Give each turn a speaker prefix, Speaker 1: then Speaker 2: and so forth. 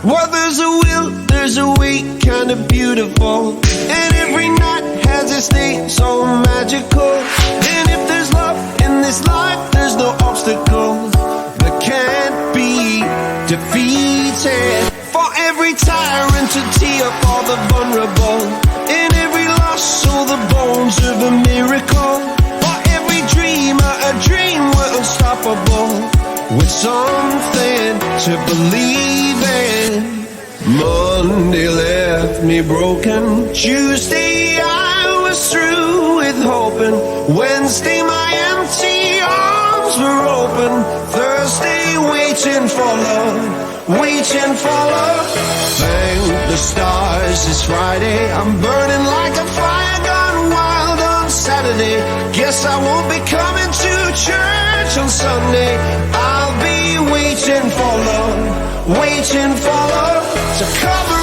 Speaker 1: Well, there's a will, there's a way, kinda beautiful. And every night has its day, so magical. And if there's love in this life, there's no obstacle that can't be defeated. For every tyrant to tear for the vulnerable. In every loss, all the bones of a miracle. For every dreamer, a dream we're unstoppable. With something to believe in. Monday left me broken. Tuesday I was through with hoping. Wednesday my empty arms were open. Thursday waiting for love, waiting for love. Thank the stars it's Friday. I'm burning like a fire gone wild on Saturday. Guess I won't be coming to church on Sunday. I'll be waiting for love, waiting for love to cover